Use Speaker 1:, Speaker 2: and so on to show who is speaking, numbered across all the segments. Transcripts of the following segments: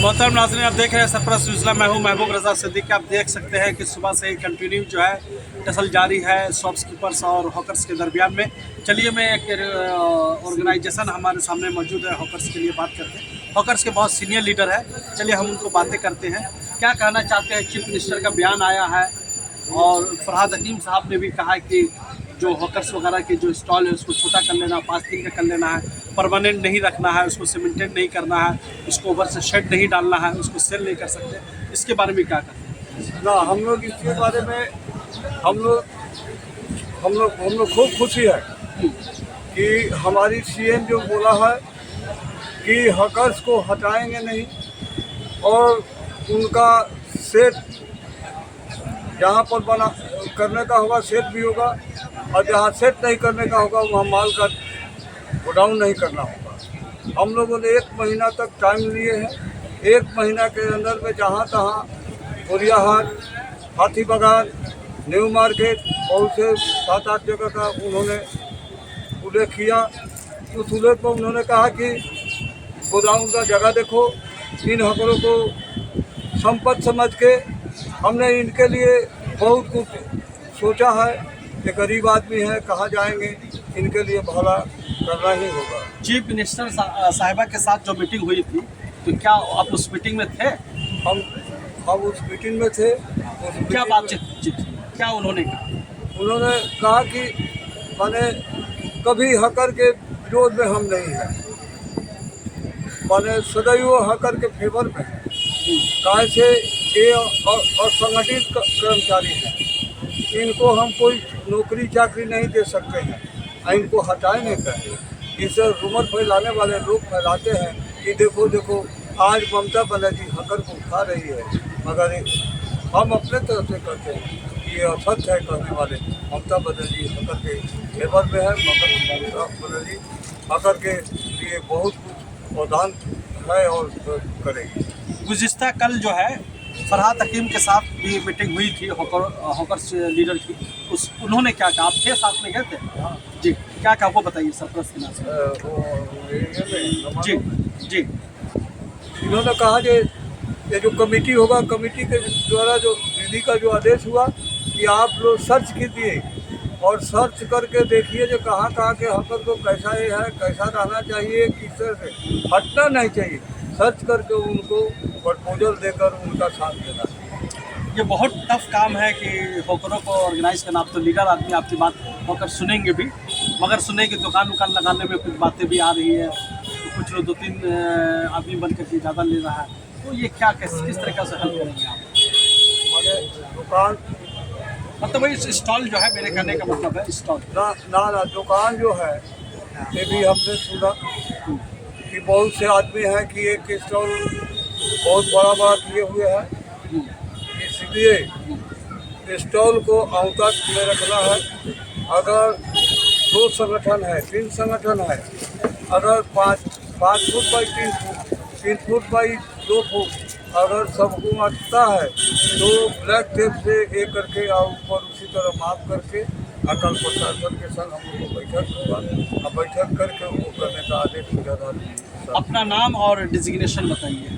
Speaker 1: मोहतरम नाज़रीन, आप देख रहे हैं सरप्रस्त सिलसिला। मैं हूं महबूब रज़ा सिद्दीकी। आप देख सकते हैं कि सुबह से ही कंटिन्यू जो है टसल जारी है शॉपकीपर्स और हॉकर्स के दरमियान में। चलिए, मैं एक ऑर्गेनाइजेशन हमारे सामने मौजूद है हॉकर्स के लिए बात करते हैं। हॉकर्स के बहुत सीनियर लीडर है, चलिए हम उनको बातें करते हैं। क्या कहना चाहते हैं? चीफ मिनिस्टर का बयान आया है और फरहाद हकीम साहब ने भी कहा कि जो हॉकर्स वगैरह के जो स्टॉल है उसको छोटा कर लेना, 5 दिन का कर लेना है, परमानेंट नहीं रखना है, उसको सीमेंटेड नहीं करना है, उसको ऊपर से शेड नहीं डालना है, उसको सेल नहीं कर सकते। इसके बारे में क्या कहते हैं?
Speaker 2: ना हम लोग इसके बारे में हम लोग खूब खुशी है कि हमारी सीएम जो बोला है कि हकर्स को हटाएंगे नहीं और उनका सेट जहाँ पर बना करने का होगा सेट भी होगा, और जहाँ सेट नहीं करने का होगा वहाँ माल का गोडाउन नहीं करना होगा। हम लोगों ने 1 महीना तक टाइम लिए हैं। 1 महीना के अंदर में जहाँ तहाँ बोरिया हाट, हाथी बागान, न्यू मार्केट, बहुत से 7-8 जगह का उन्होंने उल्लेख किया। उस उल्लेख में उन्होंने कहा कि गोदाम का जगह देखो। इन हकरों को संपत्ति समझ के हमने इनके लिए बहुत कुछ सोचा है। ये गरीब आदमी है, कहाँ जाएंगे, इनके लिए भला करना ही होगा।
Speaker 1: चीफ मिनिस्टर साहिबा के साथ जो मीटिंग हुई थी, तो क्या आप उस मीटिंग में थे?
Speaker 2: हम उस मीटिंग में थे।
Speaker 1: क्या बातचीत थी? क्या उन्होंने कहा?
Speaker 2: उन्होंने कहा कि माने कभी हकर के विरोध में हम नहीं हैं, माने सदैव हकर के फेवर में हैं। काहे से ये असंगठित कर्मचारी हैं, इनको हम कोई नौकरी चाकरी नहीं दे सकते हैं, इनको हटाए नहीं करें। इसे रूमर फैलाने वाले लोग फैलाते हैं कि देखो देखो आज ममता बनर्जी हकर को उठा रही है, मगर हम अपने तरफ से करते हैं कि ये असत्य है कहने वाले। ममता बनर्जी हकर के फेवर में है, मगर ममता बनर्जी हकर के लिए बहुत कुछ अवदान है और करेगी।
Speaker 1: गुज़िश्ता कल जो है फरहाद हकीम के साथ भी मीटिंग हुई थी हॉकर्स लीडर की। उन्होंने क्या कहा? आप थे, साथ में गए थे? जी, क्या कहा वो बताइए सरप्रस्त के नाम से। जी जी,
Speaker 2: इन्होंने कहा कि ये जो कमेटी होगा, कमेटी के द्वारा जो विधि का जो आदेश हुआ कि आप लोग सर्च कीजिए और सर्च करके देखिए जो कहाँ कहाँ के हकर को कैसा ये है, कैसा रहना चाहिए, किस तरह से हटना नहीं चाहिए। सर्च करके उनको प्रपोजल देकर उनका साथ देना चाहिए।
Speaker 1: ये बहुत टफ काम है कि हॉकरों को ऑर्गेनाइज करना। आप तो लीडर आदमी, आपकी बात हॉकर सुनेंगे भी, मगर सुने कि दुकान लगाने में कुछ बातें भी आ रही है, तो कुछ लोग 2-3 आदमी बन करके ज़्यादा ले रहा है, तो ये क्या किस तरीक़े से हल करेंगे आप?
Speaker 2: हमारे दुकान
Speaker 1: मतलब वही स्टॉल जो है, मेरे कहने का मतलब है स्टॉल
Speaker 2: ना दुकान जो है, ये भी हमने सुना कि बहुत से आदमी हैं कि एक स्टॉल बहुत बड़ा किए हुए हैं, इसलिए स्टॉल को औकात में रखना है। अगर 2 संगठन है, 3 संगठन है, अगर 5 foot by 3 foot, 3 foot by 2 foot अगर सबको अटता है तो ब्लैक टेप से एक करके और ऊपर उसी तरह माप करके अकल प्रशासन के संग हम लोग को बैठक होगा और बैठक करके वो करने का आदेश दिया था।
Speaker 1: अपना नाम और डिजिग्नेशन बताइए।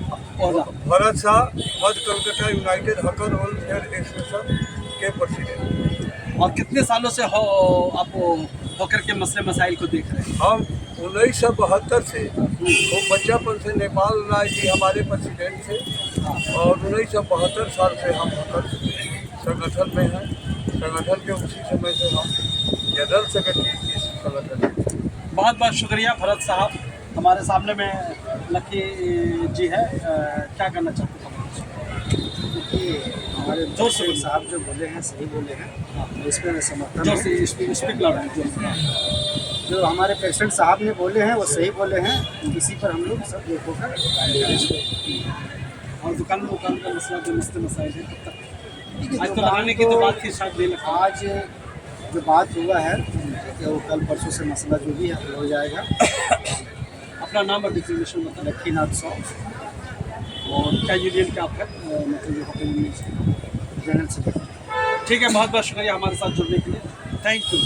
Speaker 2: भरत शाह, मध्य कलकत्ता यूनाइटेड हकर वेलफेयर एसोसिएशन के प्रेसिडेंट।
Speaker 1: और कितने सालों से आप हॉकर के मसले मसाइल को देख रहे हैं?
Speaker 2: हम 1972 से वो बच्चापन से नेपाल राय जी हमारे प्रेसिडेंट थे, और 1972 साल से हम हकर संगठन में हैं। संगठन के उसी समय से हम जनरल सेक्रेटरी इस संगठन में।
Speaker 1: बहुत बहुत शुक्रिया भरत साहब। हमारे सामने में लकी जी है, क्या करना चाहते हैं?
Speaker 3: देखिए, हमारे जोर से साहब जो बोले हैं सही बोले हैं, इस पर समर्थन है।
Speaker 1: स्पीक लाउड है।
Speaker 3: जो हमारे प्रेसिडेंट साहब ने बोले हैं वो सही बोले हैं, इसी पर हम लोग सब एक होकर
Speaker 1: और दुकान का मसला जो मसाइल है, तब तक आज तो लगाने की तो बात थी, शायद
Speaker 3: आज जो बात हुआ है कि वो कल परसों से मसला जो भी है हल हो जाएगा।
Speaker 1: अपना नाम और डिजिग्नेशन बताइए।
Speaker 3: लखीनाथ सौ
Speaker 1: और क्या यूनियन क्या आप है? मतलब
Speaker 3: जनरल सेक्रेटरी।
Speaker 1: ठीक है, बहुत बहुत शुक्रिया हमारे साथ जुड़ने के लिए। Thank you.